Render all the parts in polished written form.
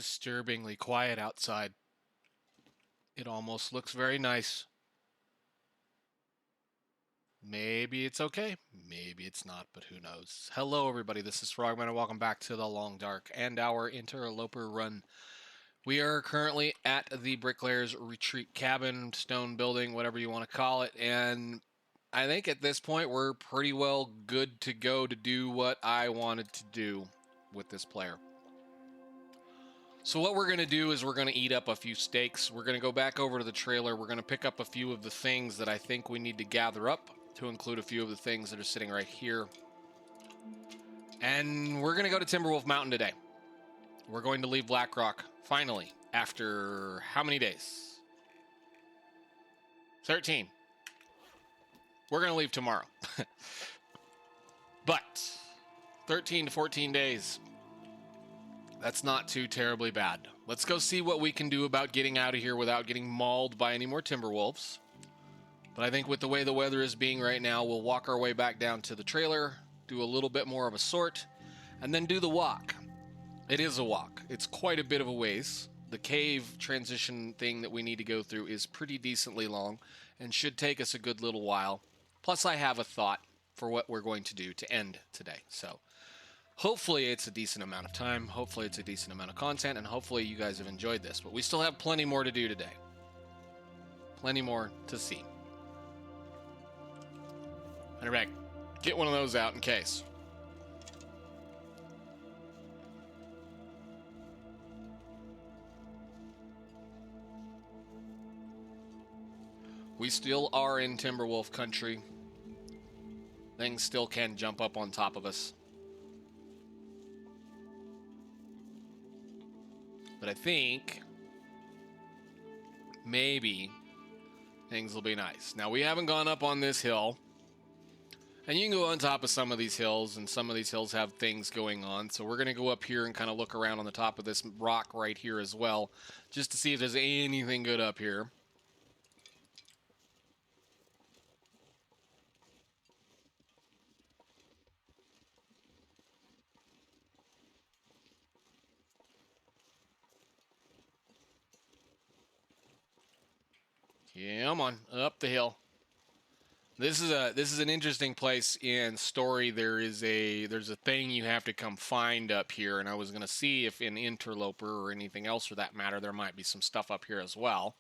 disturbingly quiet outside. It almost looks very nice. Maybe it's okay, maybe it's not, but who knows. Hello everybody, this is Frogman and welcome back to The Long Dark and our Interloper run. We are currently at the Bricklayer's Retreat Cabin, stone building, whatever you want to call it, and I think at this point we're pretty well good to go to do what I wanted to do with this player. So what we're going to do is we're going to eat up a few steaks. We're going to go back over to the trailer. We're going to pick up a few of the things that I think we need to gather up, to include a few of the things that are sitting right here. And we're going to go to Timberwolf Mountain today. We're going to leave Blackrock, finally, after how many days? 13. We're going to leave tomorrow. But 13 to 14 days. That's not too terribly bad. Let's go see what we can do about getting out of here without getting mauled by any more Timberwolves. But I think with the way the weather is being right now, we'll walk our way back down to the trailer, do a little bit more of a sort, and then do the walk. It is a walk. It's quite a bit of a ways. The cave transition thing that we need to go through is pretty decently long and should take us a good little while. Plus, I have a thought for what we're going to do to end today. So hopefully it's a decent amount of time, hopefully it's a decent amount of content, and hopefully you guys have enjoyed this. But we still have plenty more to do today. Plenty more to see. Matter of fact, get one of those out in case. We still are in Timberwolf country. Things still can jump up on top of us. But I think maybe things will be nice. Now, we haven't gone up on this hill. And you can go on top of some of these hills, and some of these hills have things going on. So we're going to go up here and kind of look around on the top of this rock right here as well, just to see if there's anything good up here. Yeah, come on, up the hill. This is an interesting place in story. There's a thing you have to come find up here, and I was gonna see if in Interloper or anything else for that matter there might be some stuff up here as well.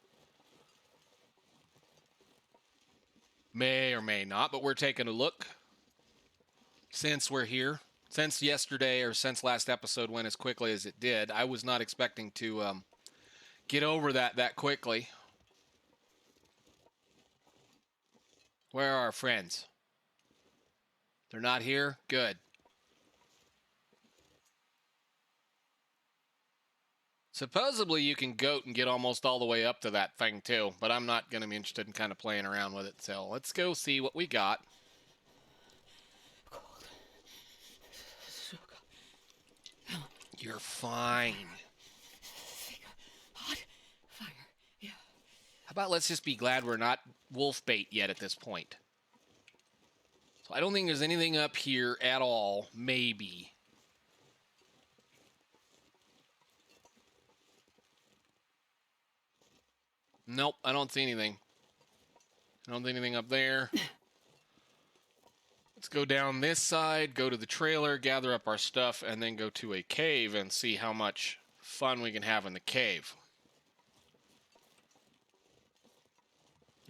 May or may not, but we're taking a look since we're here. Since yesterday or since last episode went as quickly as it did, I was not expecting to get over that quickly. Where are our friends? They're not here? Good. Supposedly you can goat and get almost all the way up to that thing too, but I'm not going to be interested in kind of playing around with it. So let's go see what we got. Cold. So cold. You're fine. Hot fire. Yeah. How about let's just be glad we're not wolf bait yet at this point. So I don't think there's anything up here at all. Maybe. Nope, I don't see anything. I don't see anything up there. Let's go down this side, go to the trailer, gather up our stuff, and then go to a cave and see how much fun we can have in the cave.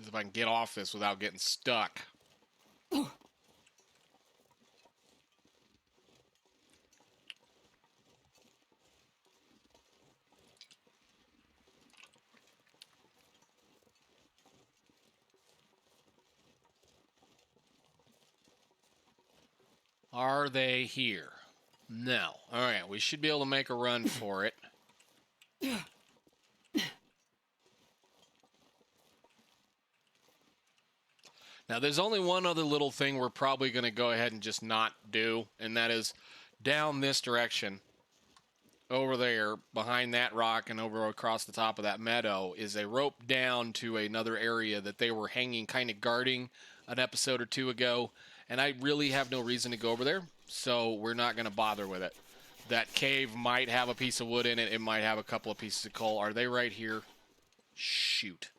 If I can get off this without getting stuck. Are they here? No. All right, we should be able to make a run for it. Now, there's only one other little thing we're probably going to go ahead and just not do, and that is down this direction. Over there, behind that rock and over across the top of that meadow, is a rope down to another area that they were hanging, kind of guarding an episode or two ago, and I really have no reason to go over there, so we're not going to bother with it. That cave might have a piece of wood in it. It might have a couple of pieces of coal. Are they right here? Shoot.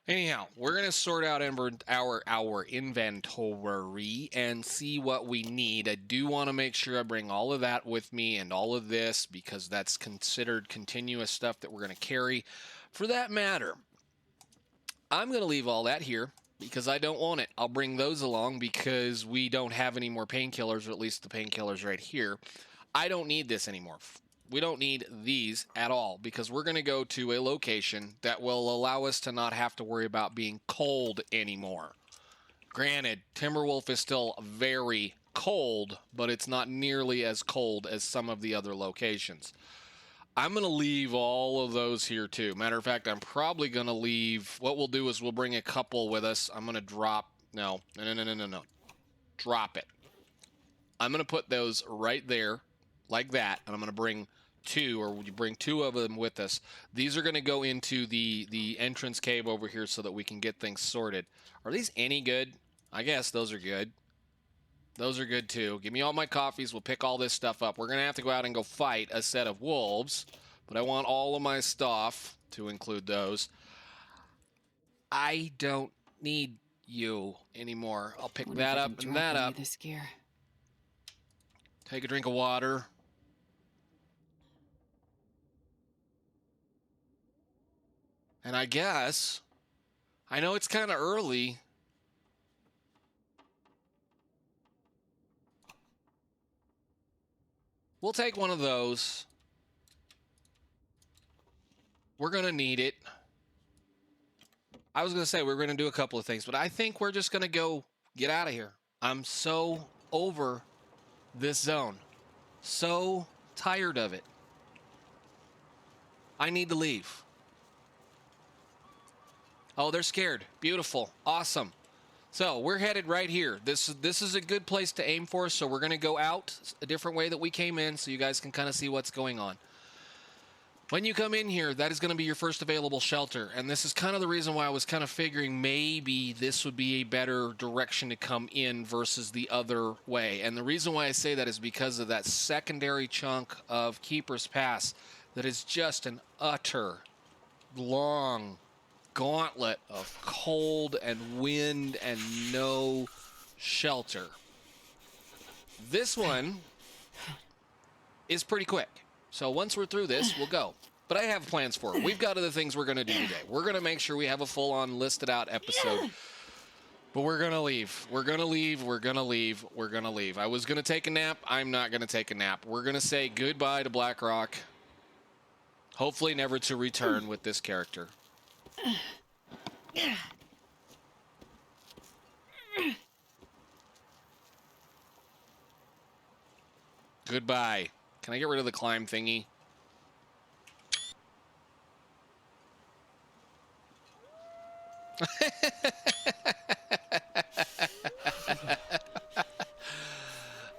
Anyhow, we're going to sort out our inventory and see what we need. I do want to make sure I bring all of that with me and all of this because that's considered continuous stuff that we're going to carry. For that matter, I'm going to leave all that here because I don't want it. I'll bring those along because we don't have any more painkillers, or at least the painkillers right here. I don't need this anymore. We don't need these at all because we're going to go to a location that will allow us to not have to worry about being cold anymore. Granted, Timberwolf is still very cold, but it's not nearly as cold as some of the other locations. I'm going to leave all of those here too. Matter of fact, I'm probably going to leave. What we'll do is we'll bring a couple with us. I'm going to drop. No. Drop it. I'm going to put those right there like that. And I'm going to bring two, or you bring two of them with us. These are going to go into the entrance cave over here so that we can get things sorted. Are these any good? I guess those are good. Those are good too. Give me all my coffees. We'll pick all this stuff up. We're going to have to go out and go fight a set of wolves, but I want all of my stuff to include those. I don't need you anymore. I'll pick that up and that up. This gear. Take a drink of water. And I guess, I know it's kind of early. We'll take one of those. We're going to need it. I was going to say we're going to do a couple of things, but I think we're just going to go get out of here. I'm so over this zone. So tired of it. I need to leave. Oh, they're scared. Beautiful. Awesome. So we're headed right here. This is a good place to aim for, so we're going to go out a different way that we came in so you guys can kind of see what's going on. When you come in here, that is going to be your first available shelter, and this is kind of the reason why I was kind of figuring maybe this would be a better direction to come in versus the other way. And the reason why I say that is because of that secondary chunk of Keeper's Pass that is just an utter long gauntlet of cold and wind and no shelter. This one is pretty quick. So once we're through this, we'll go. But I have plans for it. We've got other things we're going to do today. We're going to make sure we have a full-on listed out episode. But we're going to leave. We're going to leave. We're going to leave. We're going to leave. I was going to take a nap. I'm not going to take a nap. We're going to say goodbye to Blackrock. Hopefully never to return with this character. Goodbye. Can I get rid of the climb thingy?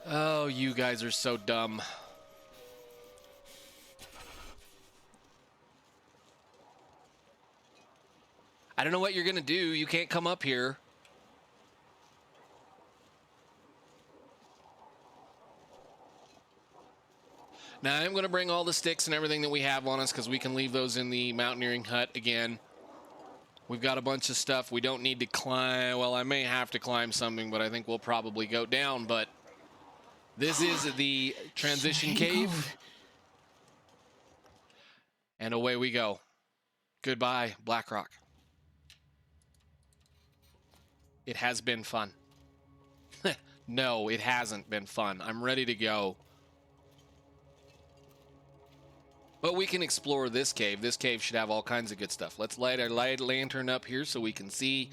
Oh, you guys are so dumb. I don't know what you're going to do. You can't come up here. Now, I'm going to bring all the sticks and everything that we have on us because we can leave those in the mountaineering hut again. We've got a bunch of stuff. We don't need to climb. Well, I may have to climb something, but I think we'll probably go down. But this is the transition cave. And away we go. Goodbye, Blackrock. It has been fun. No, it hasn't been fun. I'm ready to go. But we can explore this cave. This cave should have all kinds of good stuff. Let's light our light lantern up here so we can see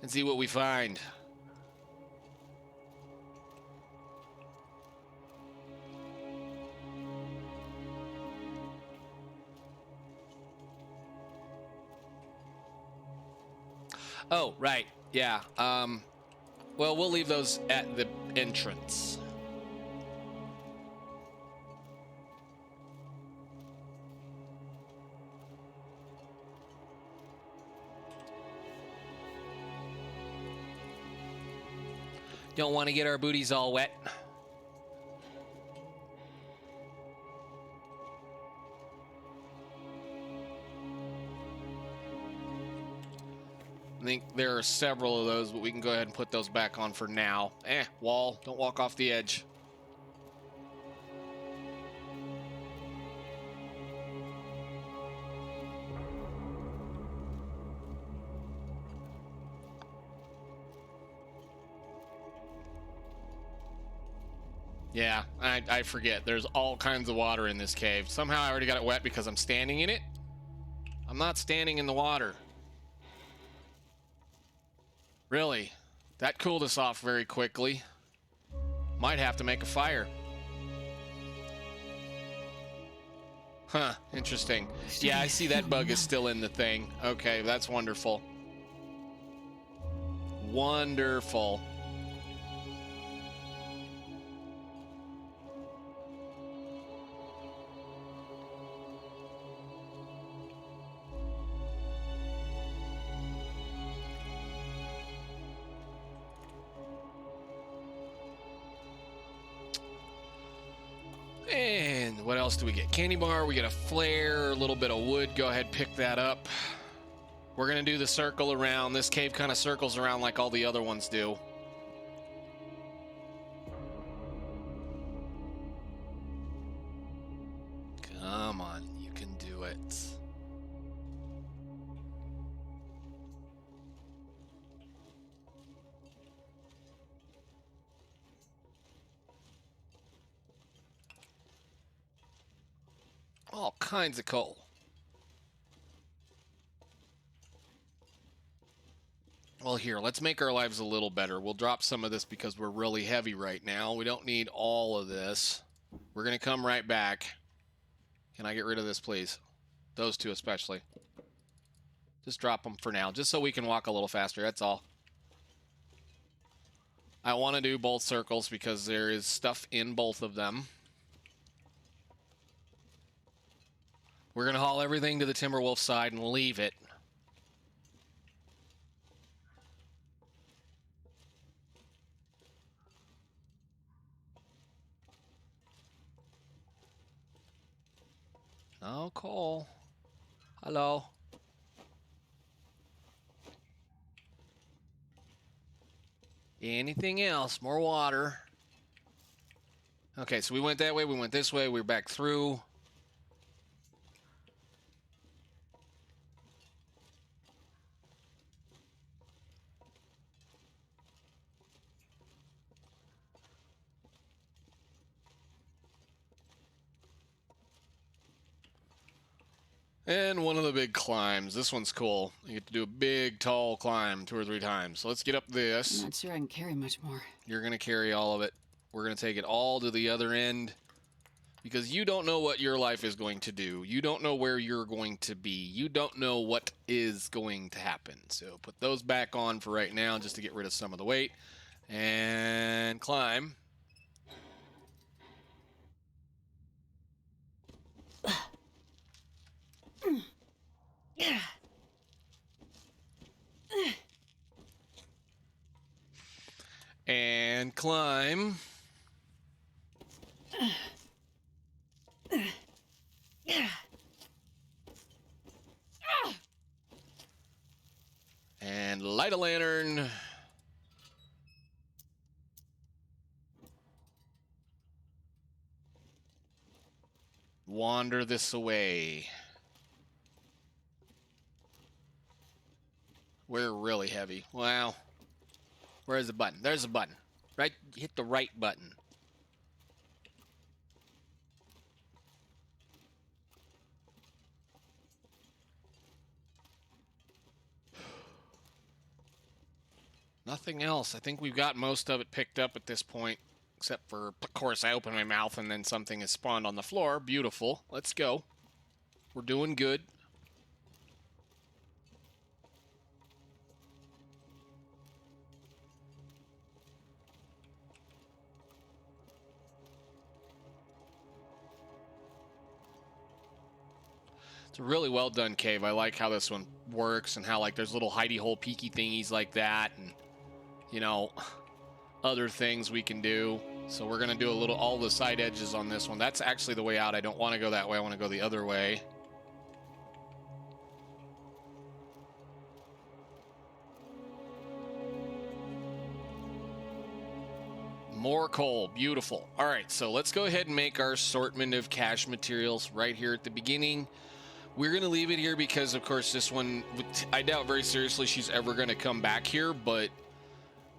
and see what we find. Oh, right. Yeah. Well, we'll leave those at the entrance. Don't want to get our booties all wet. I think there are several of those, but we can go ahead and put those back on for now. Wall, don't walk off the edge. Yeah, I forget. There's all kinds of water in this cave. Somehow I already got it wet because I'm standing in it. I'm not standing in the water. Really? That cooled us off very quickly. Might have to make a fire. Huh, interesting. Yeah, I see that bug is still in the thing. Okay, that's wonderful. Wonderful. And what else do we get? Candy bar, we get a flare, a little bit of wood. Go ahead, pick that up. We're going to do the circle around. This cave kind of circles around like all the other ones do. Come on, you can do it. All kinds of coal. Well, here, let's make our lives a little better. We'll drop some of this because we're really heavy right now. We don't need all of this. We're going to come right back. Can I get rid of this, please? Those two especially. Just drop them for now, just so we can walk a little faster, that's all. I want to do both circles because there is stuff in both of them. We're going to haul everything to the Timberwolf side and leave it. Oh, coal. Hello. Anything else? More water. Okay, so we went that way, we went this way, we're back through. And one of the big climbs. This one's cool. You get to do a big, tall climb 2 or 3 times. So let's get up this. I'm not sure I can carry much more. You're going to carry all of it. We're going to take it all to the other end. Because you don't know what your life is going to do. You don't know where you're going to be. You don't know what is going to happen. So put those back on for right now just to get rid of some of the weight. And climb. And climb. And light a lantern. Wander this away. We're really heavy. Wow. Where's the button? There's the button. Right, hit the right button. Nothing else. I think we've got most of it picked up at this point. Except for, of course, I opened my mouth and then something has spawned on the floor. Beautiful. Let's go. We're doing good. It's a really well done cave. I like how this one works and how like there's little hidey hole peeky thingies like that, and you know, other things we can do. So we're going to do all the side edges on this one. That's actually the way out. I don't want to go that way. I want to go the other way. More coal. Beautiful. All right, so let's go ahead and make our assortment of cache materials right here at the beginning. We're going to leave it here because, of course, this one, I doubt very seriously she's ever going to come back here, but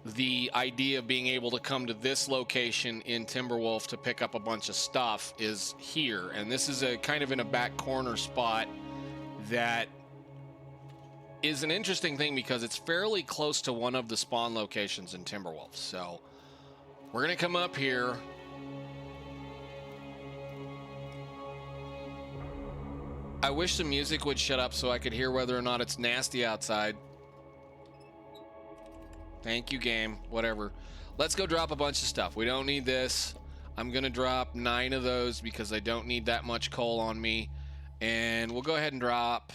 the idea of being able to come to this location in Timberwolf to pick up a bunch of stuff is here. And this is a kind of in a back corner spot that is an interesting thing because it's fairly close to one of the spawn locations in Timberwolf. So we're going to come up here. I wish the music would shut up so I could hear whether or not it's nasty outside. Thank you, game. Whatever. Let's go drop a bunch of stuff. We don't need this. I'm going to drop 9 of those because I don't need that much coal on me. And we'll go ahead and drop...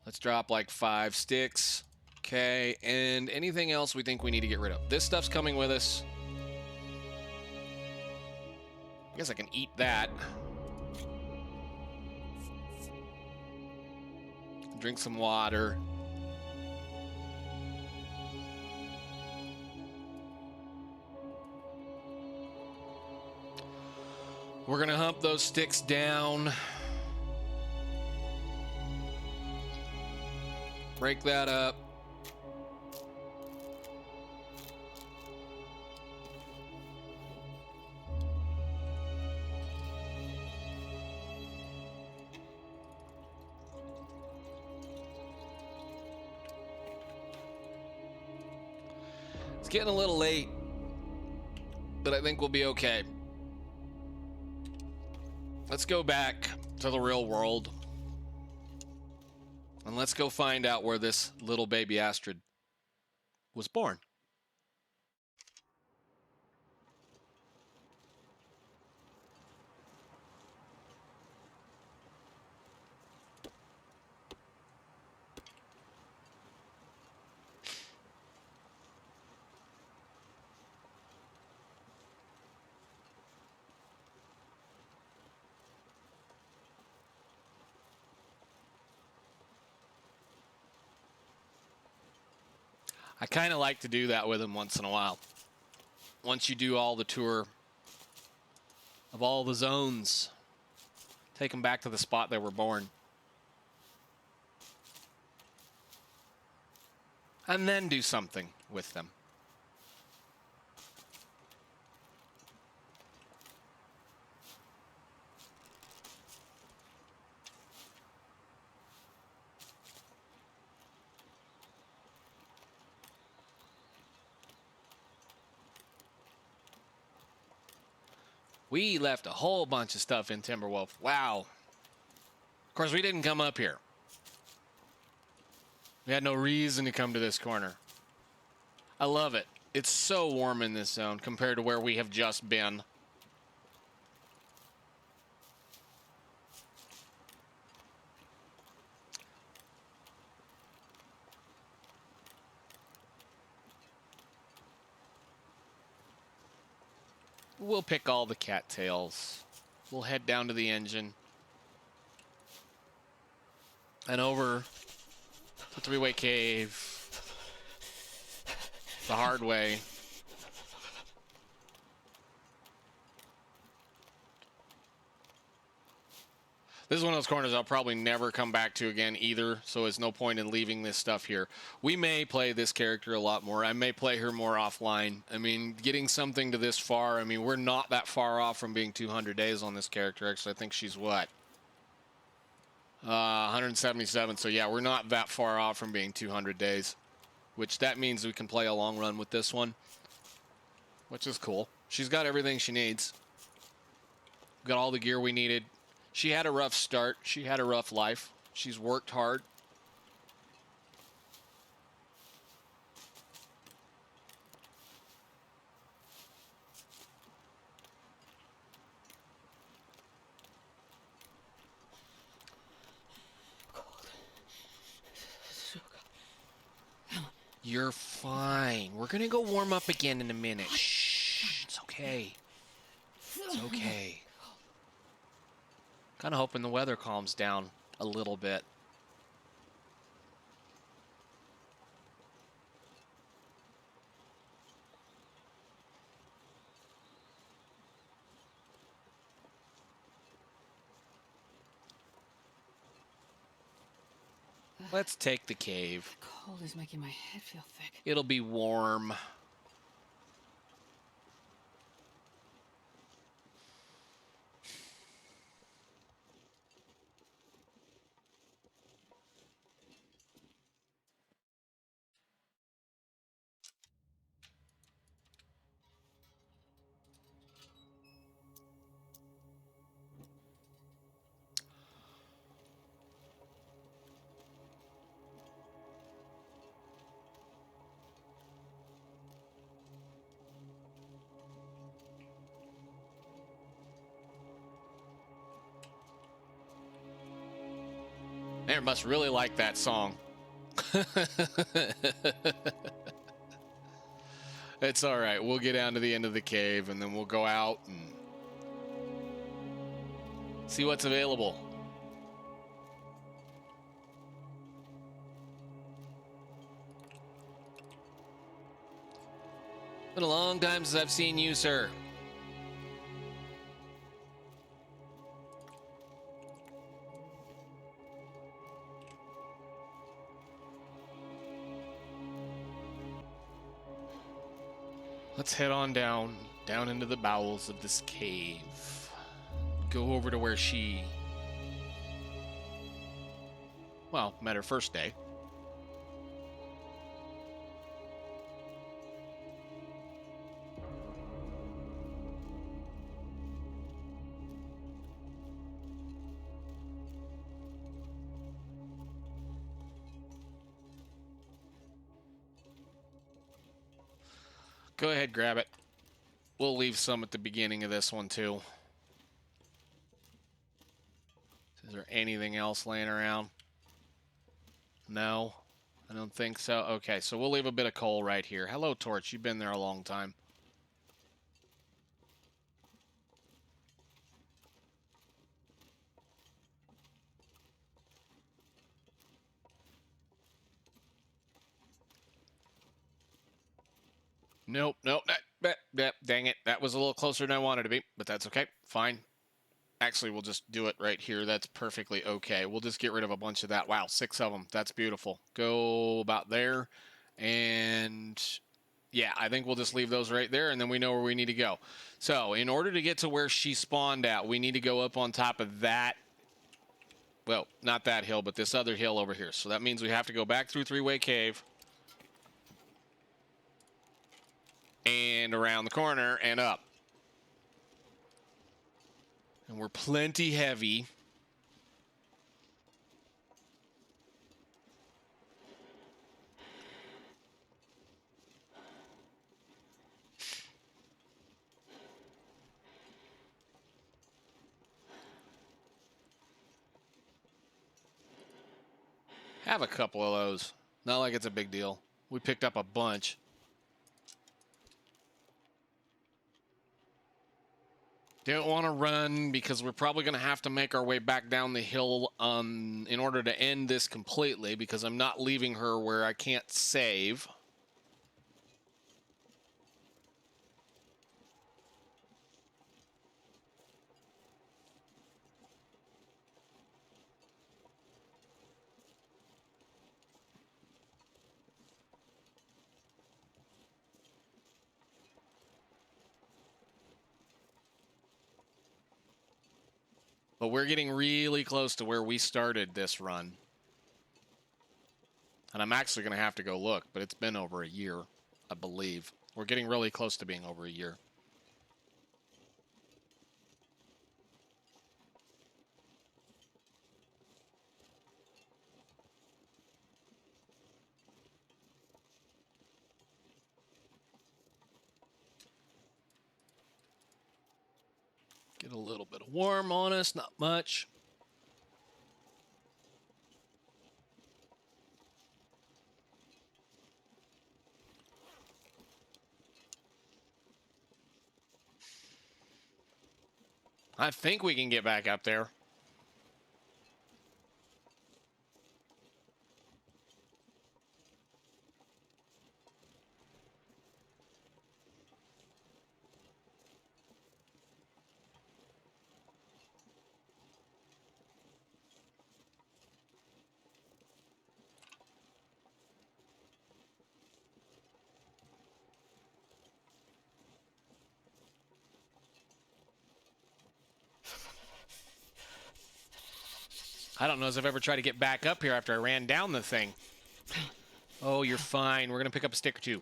Let's drop like 5 sticks. Okay. And anything else we think we need to get rid of. This stuff's coming with us. I guess I can eat that. Drink some water. We're gonna hump those sticks down. Break that up. It's getting a little late, but I think we'll be okay. Let's go back to the real world. And let's go find out where this little baby Astrid was born. I kind of like to do that with them once in a while. Once you do all the tour of all the zones, take them back to the spot they were born. And then do something with them. We left a whole bunch of stuff in Timberwolf. Wow. Of course, we didn't come up here. We had no reason to come to this corner. I love it. It's so warm in this zone compared to where we have just been. We'll pick all the cattails. We'll head down to the engine. And over the 3-way cave. The hard way. This is one of those corners I'll probably never come back to again either, so there's no point in leaving this stuff here. We may play this character a lot more. I may play her more offline. I mean, getting something to this far, I mean, we're not that far off from being 200 days on this character. Actually, I think she's what? 177, so yeah, we're not that far off from being 200 days, which that means we can play a long run with this one, which is cool. She's got everything she needs. Got all the gear we needed. She had a rough start. She had a rough life. She's worked hard. Cold. So cold. You're fine. We're gonna go warm up again in a minute. Shh. It's okay. It's okay. Kind of hoping the weather calms down a little bit. Let's take the cave. The cold is making my head feel thick. It'll be warm. Aaron must really like that song. It's all right. We'll get down to the end of the cave, and then we'll go out and see what's available. Been a long time since I've seen you, sir. Let's head on down into the bowels of this cave. Go over to where she, well, met her first day. Go ahead, grab it. We'll leave some at the beginning of this one, too. Is there anything else laying around? No, I don't think so. Okay, so we'll leave a bit of coal right here. Hello, Torch. You've been there a long time. Nope, dang it. That was a little closer than I wanted to be, but that's okay. Fine. Actually, we'll just do it right here. That's perfectly okay. We'll just get rid of a bunch of that. Wow, 6 of them. That's beautiful. Go about there. And yeah, I think we'll just leave those right there, and then we know where we need to go. So in order to get to where she spawned at, we need to go up on top of that. Well, not that hill, but this other hill over here. So that means we have to go back through Three-Way Cave and around the corner and up. And we're plenty heavy. Have a couple of those. Not like it's a big deal. We picked up a bunch. Don't want to run because we're probably going to have to make our way back down the hill in order to end this completely, because I'm not leaving her where I can't save. But we're getting really close to where we started this run. And I'm actually going to have to go look, but it's been over a year, I believe. We're getting really close to being over a year. Get a little bit of warm on us, not much. I think we can get back up there. I don't know as I've ever tried to get back up here after I ran down the thing. Oh, you're fine. We're going to pick up a stick or two.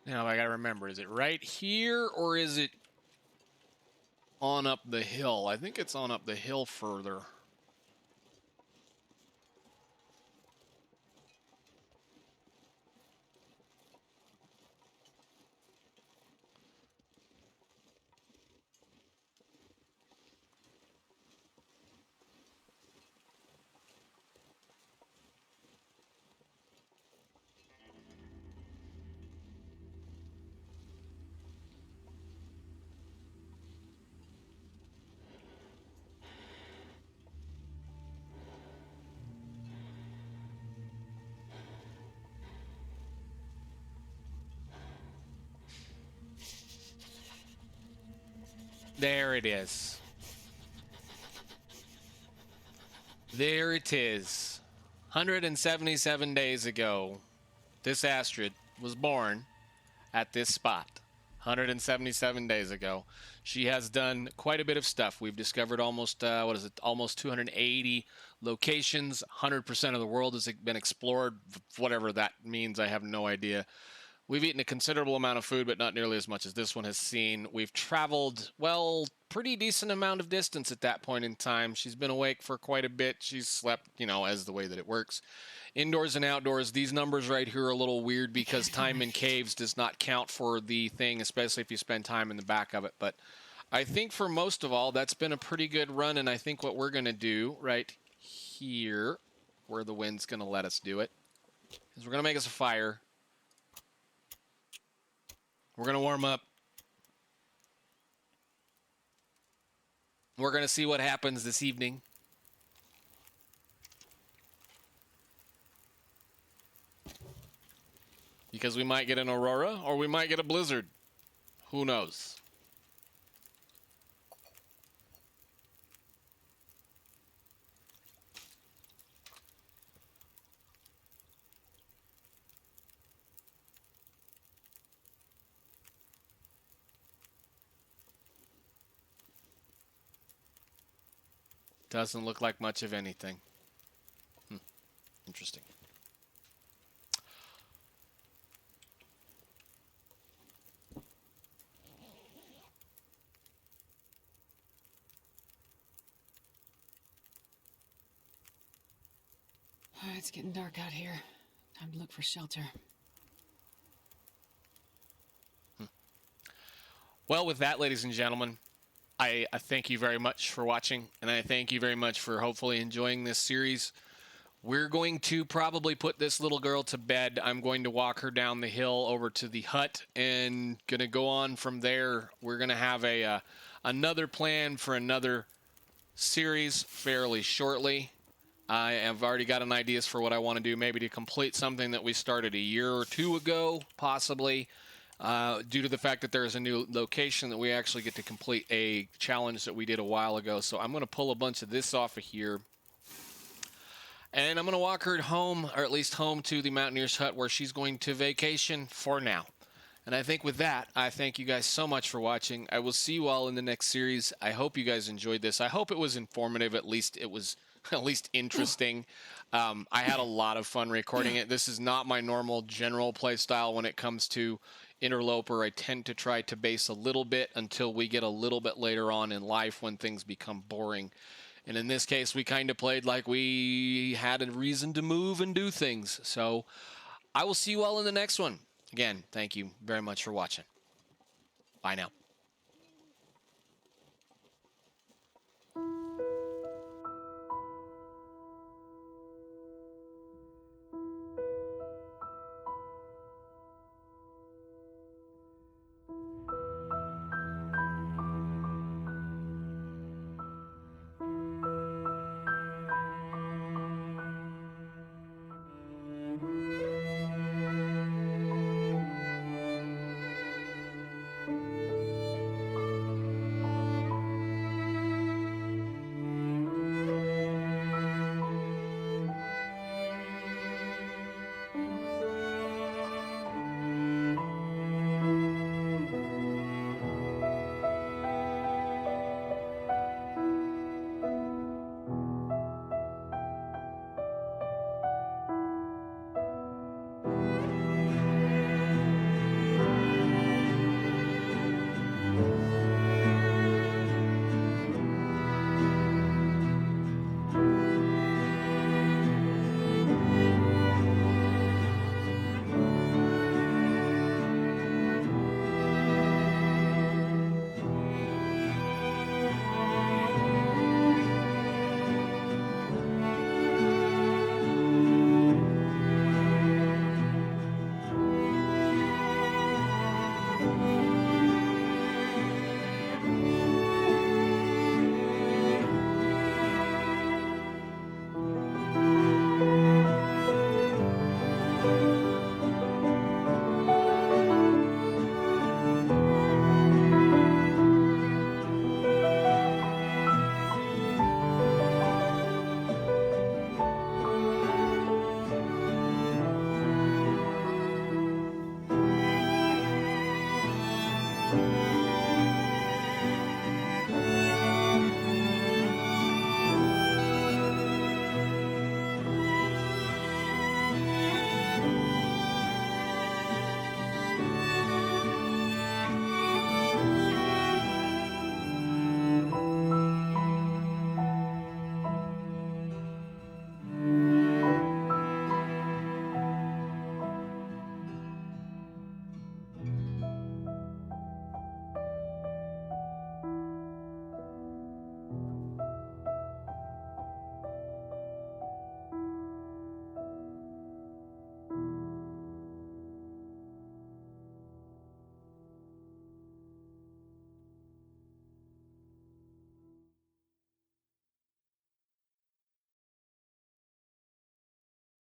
Now I got to remember, is it right here or is it on up the hill? I think it's on up the hill further. There it is. There it is. 177 days ago, this Astrid was born at this spot. 177 days ago. She has done quite a bit of stuff. We've discovered almost, almost 280 locations. 100% of the world has been explored. Whatever that means, I have no idea. We've eaten a considerable amount of food, but not nearly as much as this one has seen. We've traveled, well, pretty decent amount of distance at that point in time. She's been awake for quite a bit. She's slept, as the way that it works. Indoors and outdoors, these numbers right here are a little weird because time in caves does not count for the thing, especially if you spend time in the back of it. But I think for most of all, that's been a pretty good run, and I think what we're going to do right here, where the wind's going to let us do it, is we're going to make us a fire. We're going to warm up. We're going to see what happens this evening. Because we might get an Aurora or we might get a blizzard. Who knows? Doesn't look like much of anything. Interesting. It's getting dark out here. Time to look for shelter. Well, with that, ladies and gentlemen, I thank you very much for watching, and I thank you very much for hopefully enjoying this series. We're going to probably put this little girl to bed. I'm going to walk her down the hill over to the hut and going to go on from there. We're going to have another plan for another series fairly shortly. I have already got an ideas for what I want to do, maybe to complete something that we started a year or two ago, possibly. Due to the fact that there is a new location that we actually get to complete a challenge that we did a while ago. So I'm going to pull a bunch of this off of here. And I'm going to walk her home, or at least home to the Mountaineer's hut where she's going to vacation for now. And I think with that, I thank you guys so much for watching. I will see you all in the next series. I hope you guys enjoyed this. I hope it was informative. At least it was at least interesting. I had a lot of fun recording it. This is not my normal general play style when it comes to Interloper. I tend to try to base a little bit until we get a little bit later on in life when things become boring. And in this case, we kind of played like we had a reason to move and do things. So I will see you all in the next one. Again, thank you very much for watching. Bye now.